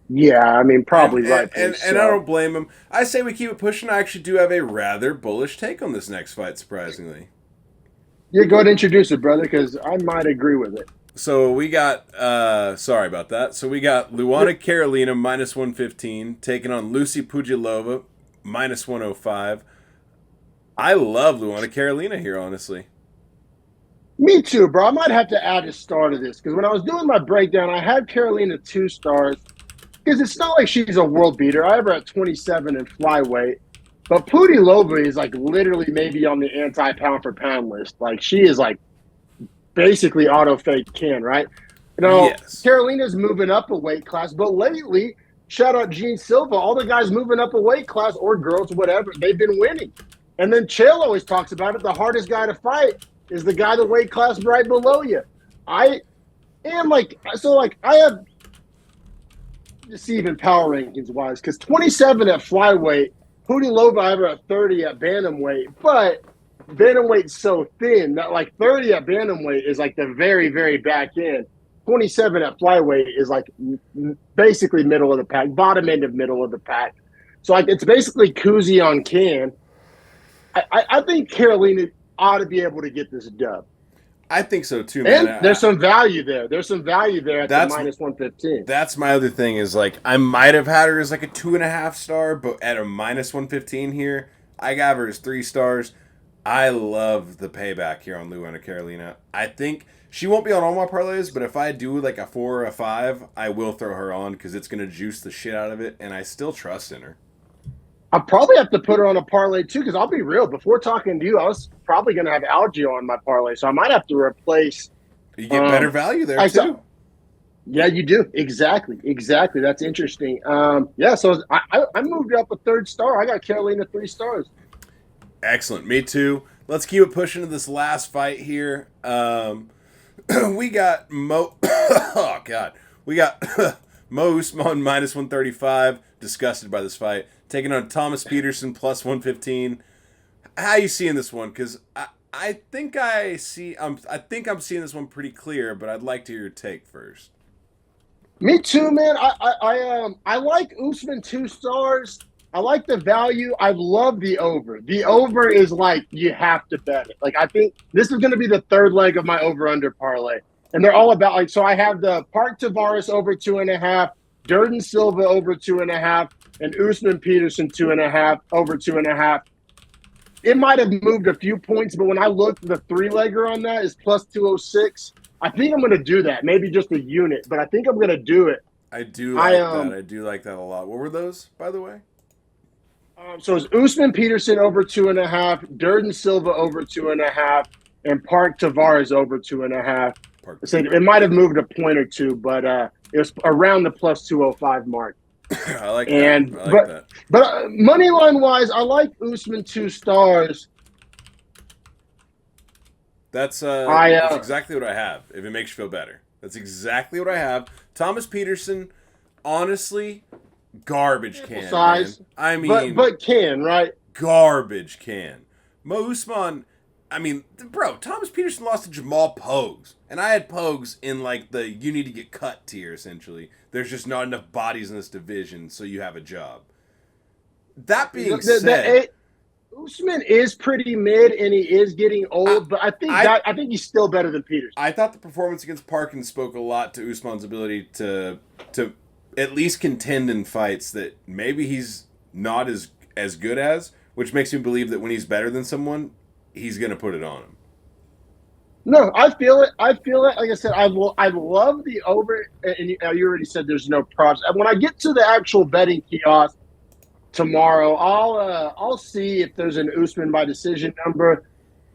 Yeah, I mean, probably right. And I don't blame him. I say we keep it pushing. I actually do have a rather bullish take on this next fight, surprisingly. Yeah, go ahead and introduce it, brother, because I might agree with it. So we got, sorry about that. So we got Luana Carolina minus 115, taking on Lucy Pudilova minus 105. I love Luana Carolina here, honestly. Me too, bro. I might have to add a star to this because when I was doing my breakdown, I had Carolina 2 stars. Because it's not like she's a world beater. I have her at 27 in flyweight. But Pudilova is like literally maybe on the anti-pound for pound list. Like she is like basically auto fake can, right? You know, yes. Carolina's moving up a weight class, but lately, shout out Gene Silva, all the guys moving up a weight class or girls, whatever, they've been winning. And then Chael always talks about it. The hardest guy to fight is the guy the weight class right below you. I am like, so like I have, just even power rankings wise, because 27 at flyweight, Pudilova I have her at 30 at bantamweight, but bantamweight's so thin that like 30 at bantamweight is like the very, very back end. 27 at flyweight is like basically middle of the pack, bottom end of middle of the pack. So like it's basically koozie on can. I think Carolina ought to be able to get this dub. I think so too, man. And there's some value there. There's some value there at the minus 115. That's my other thing is like I might have had her as like a 2.5 star, but at a minus 115 here, I got her as 3 stars. I love the payback here on Luana Carolina. I think she won't be on all my parlays, but if I do like a 4 or a 5, I will throw her on because it's going to juice the shit out of it, and I still trust in her. I'll probably have to put her on a parlay too, because I'll be real. Before talking to you, I was probably going to have Algeo on my parlay, so I might have to replace. You get better value there too. Yeah, you do. Exactly. That's interesting. Yeah, so I moved up a 3rd star. I got Carolina 3 stars. Excellent. Me too. Let's keep it pushing to this last fight here. We got Mo. Oh God, we got Mo Usman minus 135. Disgusted by this fight. Taking on Thomas Peterson plus 115. How you seeing this one? Because I think I'm seeing this one pretty clear, but I'd like to hear your take first. Me too, man. I like Usman 2 stars. I like the value. I love the over. The over is like you have to bet it. Like I think this is going to be the 3rd leg of my over/under parlay, and they're all about like. So I have the Park Tavares over 2.5, Durden Silva over 2.5, and Usman Peterson 2.5 over 2.5. It might have moved a few points, but when I looked, the 3-legger on that is plus 206. I think I'm going to do that. Maybe just a unit, but I think I'm going to do it. I do like that. I do like that a lot. What were those, by the way? So it's Usman Peterson over 2.5, Durden Silva over 2.5, and Park Tavares over 2.5. So it might have moved a point or two, but it was around the plus 205 mark. I like that. But money line wise, I like Usman 2 stars. That's exactly what I have. If it makes you feel better, that's exactly what I have. Thomas Peterson, honestly, garbage can. Size, man. I mean, but can, right? Garbage can. Mo Usman, I mean, bro, Thomas Peterson lost to Jamal Pogues, and I had Pogues in like the you need to get cut tier. Essentially, there's just not enough bodies in this division, so you have a job. That being said, Usman is pretty mid, and he is getting old, but I think he's still better than Peterson. I thought the performance against Parkin spoke a lot to Usman's ability to at least contend in fights that maybe he's not as good as, which makes me believe that when he's better than someone, he's going to put it on him. No, I feel it. Like I said, I love the over, and you already said there's no props. When I get to the actual betting kiosk tomorrow, I'll see if there's an Usman by decision number.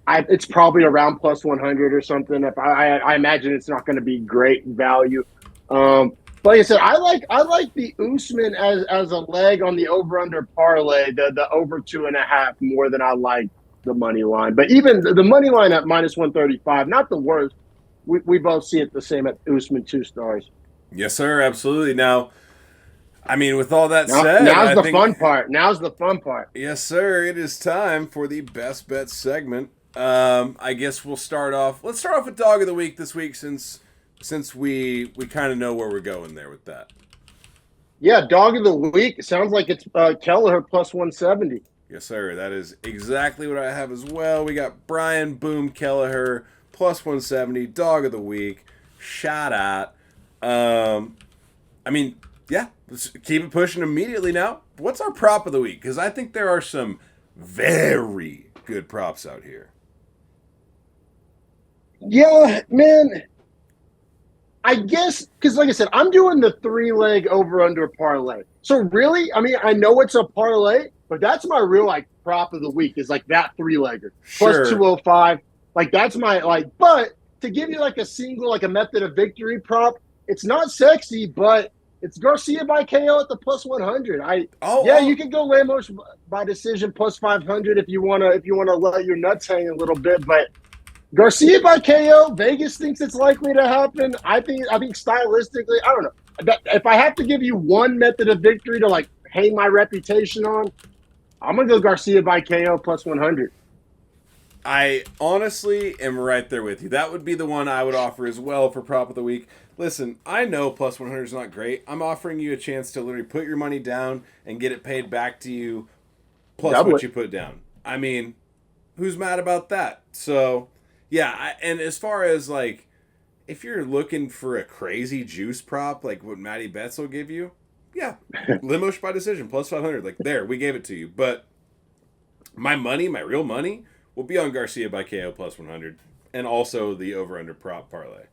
It's probably around plus 100 or something. If I imagine it's not going to be great value. Like I said, I like the Usman as a leg on the over under parlay, the over 2.5 more than I like the money line. But even the money line at -135, not the worst. We both see it the same at Usman 2 stars. Yes, sir. Absolutely. Now, I mean, with all that said, Now's I the think fun part. Now's the fun part. yes, sir. It is time for the best bet segment. I guess we'll start off. Let's start off with dog of the week this week, since we kind of know where we're going there with that. Yeah, dog of the week. It sounds like it's Kellher +170. Yes, sir. That is exactly what I have as well. We got Brian Boom Kellher +170, dog of the week. Shout out. I mean, yeah, let's keep it pushing immediately now. What's our prop of the week? Because I think there are some very good props out here. Yeah, man. I guess because, like I said, I'm doing the 3-leg over/under parlay. So really, I mean, I know it's a parlay, but that's my real prop of the week is that 3-legger Sure. +205. That's my But to give you a single a method of victory prop, it's not sexy, but it's Garcia by KO at the +100. You can go Lemos by decision +500 if you wanna let your nuts hang a little bit, but Garcia by KO, Vegas thinks it's likely to happen. I think stylistically, I don't know. If I have to give you one method of victory to hang my reputation on, I'm gonna go Garcia by KO +100. I honestly am right there with you. That would be the one I would offer as well for prop of the week. Listen, I know +100 is not great. I'm offering you a chance to literally put your money down and get it paid back to you plus what you put down. I mean, who's mad about that? So, yeah, and as far as if you're looking for a crazy juice prop like what Matty Betts will give you, yeah, Lemos by decision +500. There, we gave it to you. But my real money, will be on Garcia by KO +100, and also the over/under prop parlay.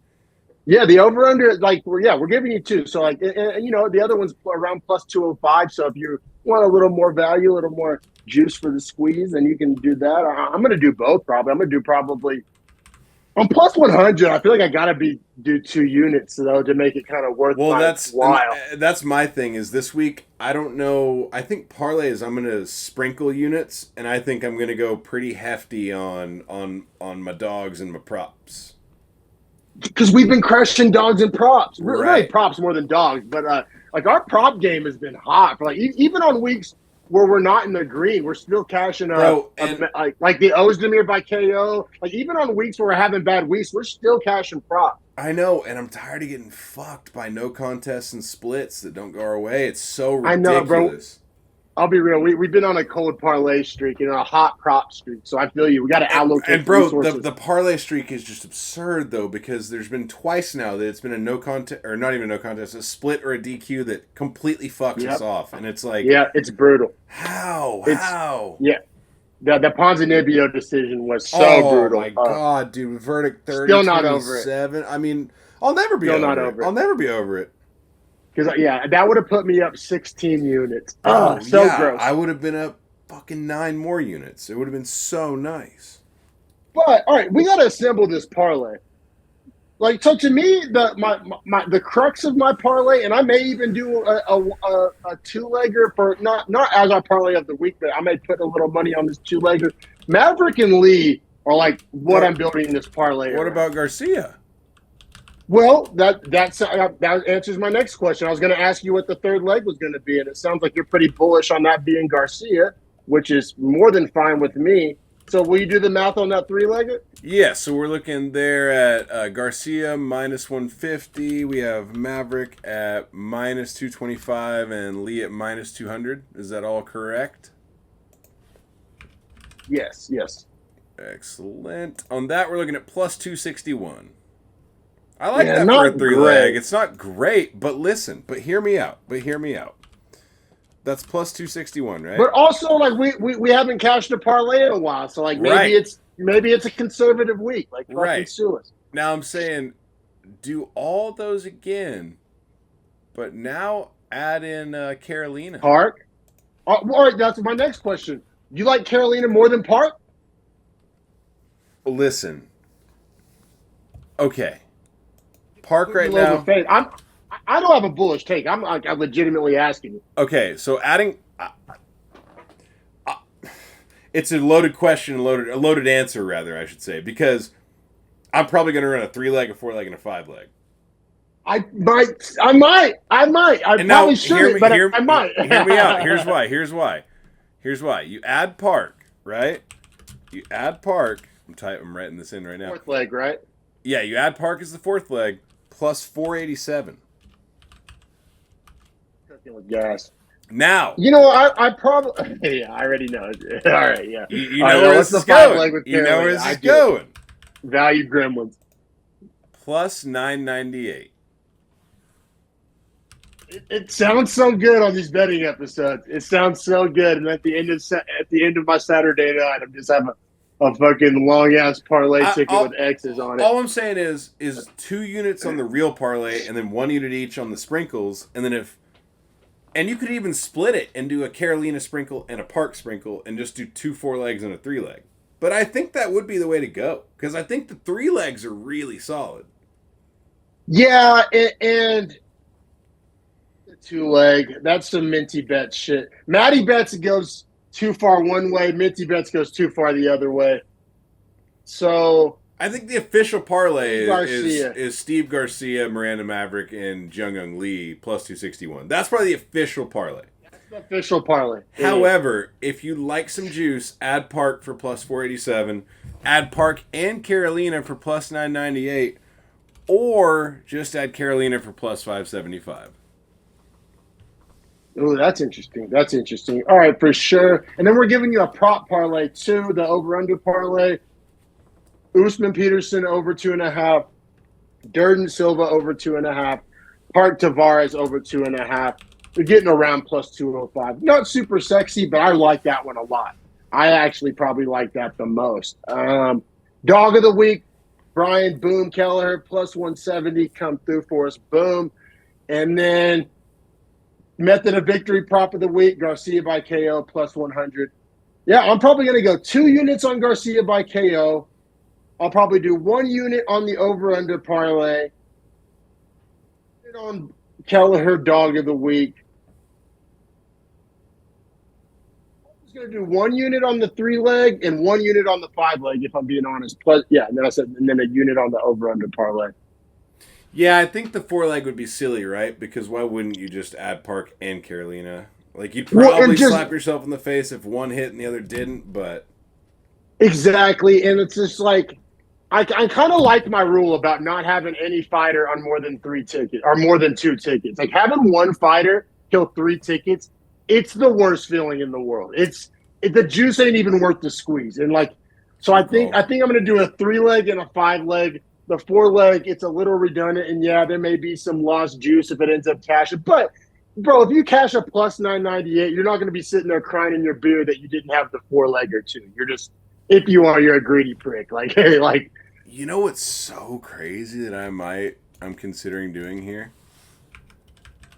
Yeah, the over/under, we're giving you two. So, and the other one's around +205. So if you want a little more value, a little more juice for the squeeze, then you can do that. I'm going to do both probably. I'm going to do probably on +100. I feel like I got to do 2 units though to make it kind of worth my while. That's my thing. Is this week I don't know. I think parlays I'm going to sprinkle units, and I think I'm going to go pretty hefty on my dogs and my props. Because we've been crushing dogs and props. Really Right. props more than dogs. But our prop game has been hot. For even on weeks where we're not in the green, we're still cashing Bro, like the Ozdemir by KO. Even on weeks where we're having bad weeks, we're still cashing props. I know, and I'm tired of getting fucked by no contests and splits that don't go our way. It's so ridiculous. I know, bro. I'll be real. We've been on a cold parlay streak and a hot prop streak. So I feel you. We got to allocate. And bro, resources. the parlay streak is just absurd though, because there's been twice now that it's been a no contest, or not even no contest, a split or a DQ that completely fucks us off, and it's it's brutal. How? Yeah. The Ponzinibbio decision was so brutal. Oh my god, dude! Verdict 30. Still not over it. I mean, I'll never be over it. I'll never be over it. Because that would have put me up 16 units. Gross. I would have been up fucking 9 more units. It would have been so nice. But all right, we got to assemble this parlay. So to me, the crux of my parlay, and I may even do a 2-legger for not as our parlay of the week, but I may put a little money on this 2-legger. Maverick and Lee are what I'm building this parlay. What about Garcia? Well, that answers my next question. I was going to ask you what the 3rd leg was going to be, and it sounds like you're pretty bullish on that being Garcia, which is more than fine with me. So will you do the math on that 3-legger? Yeah, so we're looking there at Garcia -150. We have Maverick at -225 and Lee at -200. Is that all correct? Yes. Excellent. On that, we're looking at +261. I like that not for a 3-leg. It's not great, but hear me out. That's +261, right? But also, we haven't cashed a parlay in a while, so maybe it's a conservative week. Fucking sue us. Now I'm saying, do all those again, but now add in Carolina. Park. All right, that's my next question. You like Carolina more than Park? Listen. Okay. Park right now. I don't have a bullish take. I'm legitimately asking you. Okay, so adding. It's a loaded question, a loaded answer, rather, I should say, because I'm probably going to run a 3-leg, a 4-leg, and a 5-leg. I might. I probably shouldn't, but I might. Hear me out. Here's why. You add Park, right? You add Park. I'm writing this in right now. 4th leg, right? Yeah, you add Park as the 4th leg, plus 487. Cooking with gas. Now, you know, I probably, yeah, I already know. All right, yeah. You know where this is going. You know where this is going. Value Gremlins. Plus 998. It sounds so good on these betting episodes. It sounds so good, and at the end of my Saturday night, I'm just having a fucking long ass parlay ticket with X's on it. All I'm saying is 2 units on the real parlay, and then 1 unit each on the sprinkles, and then and you could even split it and do a Carolina sprinkle and a Park sprinkle, and just do 2 4-legs and a 3-leg. But I think that would be the way to go, because I think the 3 legs are really solid. Yeah, and 2-leg, that's some minty bet shit. Matty bets goes too far one way, minty bets goes too far the other way. So I think the official parlay is Steve Garcia, Miranda Maverick, and Jung Lee plus 261. That's probably the official parlay. That's the official parlay. However, if you like some juice, add Park for plus 487, add Park and Carolina for plus 998, or just add Carolina for plus 575. Oh, that's interesting. All right, for sure. And then we're giving you a prop parlay too, the over-under parlay. Usman Peterson over 2.5. Durden Silva over 2.5. Park Tavares over 2.5. We're getting around plus 205. Not super sexy, but I like that one a lot. I actually probably like that the most. Dog of the week, Brian Boom Kellher plus 170. Come through for us. Boom. And then method of victory prop of the week, Garcia by KO plus 100. Yeah, I'm probably going to go 2 units on Garcia by KO. I'll probably do 1 unit on the over-under parlay. On Kellher dog of the week. I'm just going to do 1 unit on the 3-leg and 1 unit on the 5-leg, if I'm being honest. Plus, yeah, and then a unit on the over-under parlay. Yeah, I think the 4-leg would be silly, right? Because why wouldn't you just add Park and Carolina? Like, you'd probably slap yourself in the face if one hit and the other didn't, but... Exactly, and it's just like, I kind of like my rule about not having any fighter on more than 3 tickets, or more than 2 tickets. Like, having one fighter kill 3 tickets, it's the worst feeling in the world. The juice ain't even worth the squeeze. And, like, so I think I'm going to do a 3-leg and a 5-leg. The 4-leg, it's a little redundant, and yeah, there may be some lost juice if it ends up cashing. But, bro, if you cash a plus 998, you're not going to be sitting there crying in your beer that you didn't have the 4-leg or 2. You're just, if you are, you're a greedy prick. Like, hey, like. You know what's so crazy that I'm considering doing here?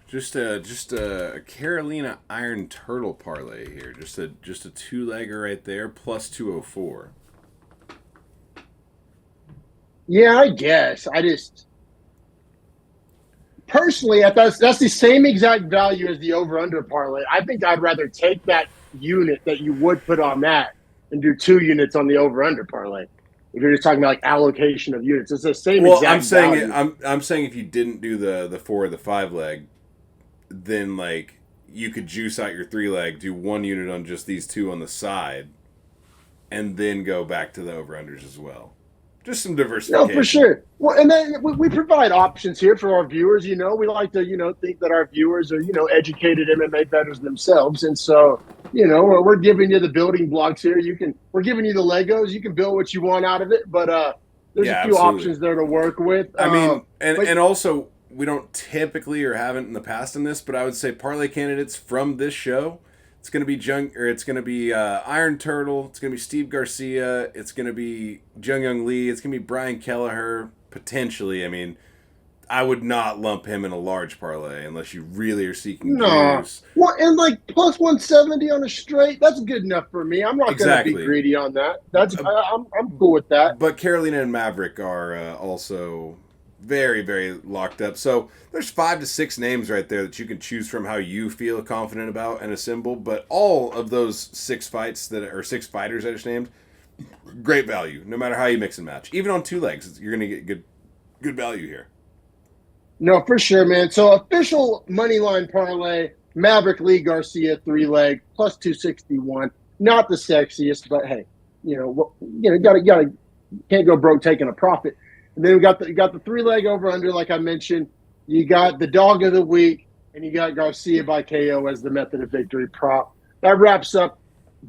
Just a Carolina Iron Turtle parlay here. Just a 2-legger right there, plus 204. Yeah, I guess. I just personally, that's the same exact value as the over-under parlay. I think I'd rather take that unit that you would put on that and do 2 units on the over-under parlay. If you're just talking about like allocation of units, it's the same exact value. I'm saying if you didn't do the 4 or the 5-leg, then like you could juice out your 3-leg, do 1 unit on just these 2 on the side, and then go back to the over-unders as well. Just some diversification. No, for sure. Well, and then we provide options here for our viewers. You know, we like to, think that our viewers are, educated MMA bettors themselves. And so, we're giving you the building blocks here. We're giving you the Legos. You can build what you want out of it. But there's a few options there to work with. I mean, and also, we don't typically or haven't in the past in this, but I would say parlay candidates from this show. It's going to be Iron Turtle. It's going to be Steve Garcia. It's going to be Jung Lee. It's going to be Brian Kellher, potentially. I mean, I would not lump him in a large parlay unless you really are seeking juice. Well, and like plus 170 on a straight, that's good enough for me. I'm not going to be greedy on that. I'm cool with that. But Carolina and Maverick are also Very, very locked up. So there's 5 to 6 names right there that you can choose from how you feel confident about and assemble. But all of those 6 fights that are 6 fighters I just named, great value. No matter how you mix and match, even on 2 legs, you're gonna get good value here. No, for sure, man. So official money line parlay: Maverick Lee Garcia 3-leg plus 261. Not the sexiest, but hey, gotta can't go broke taking a profit. And then we got the 3-leg over under, like I mentioned. You got the dog of the week, and you got Garcia by KO as the method of victory prop. That wraps up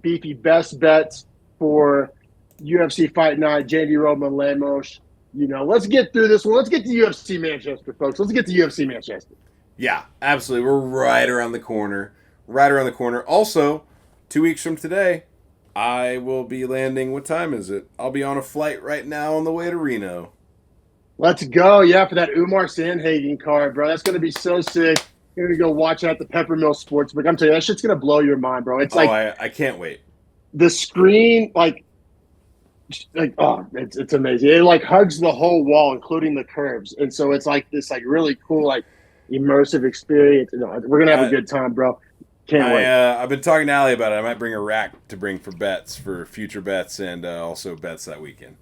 Beefy best bets for UFC Fight Night. Jandiroba and Lemos. Let's get through this one. Let's get to UFC Manchester, folks. Let's get to UFC Manchester. Yeah, absolutely. We're right around the corner. Right around the corner. Also, 2 weeks from today, I will be landing. What time is it? I'll be on a flight right now on the way to Reno. Let's go. Yeah, for that Umar Sandhagen card, bro. That's going to be so sick. You're going to go watch at the Peppermill Sportsbook. I'm telling you, that shit's going to blow your mind, bro. It's I can't wait. The screen, it's amazing. It hugs the whole wall, including the curves. And so it's this really cool, immersive experience. We're going to have a good time, bro. Can't wait. I've been talking to Allie about it. I might bring a rack to bring for bets, for future bets, and also bets that weekend.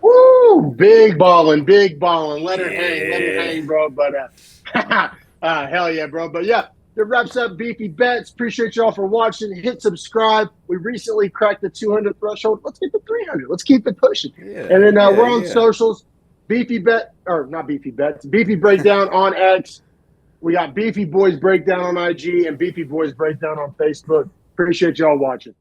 Woo! Big ballin'. Let her hang, bro. But hell yeah, bro. But yeah, that wraps up Beefy Bets. Appreciate y'all for watching. Hit subscribe. We recently cracked the 200 threshold. Let's get to 300. Let's keep it pushing. Yeah, and then we're on socials. Beefy Breakdown on X. We got Beefy Boys Breakdown on IG and Beefy Boys Breakdown on Facebook. Appreciate y'all watching.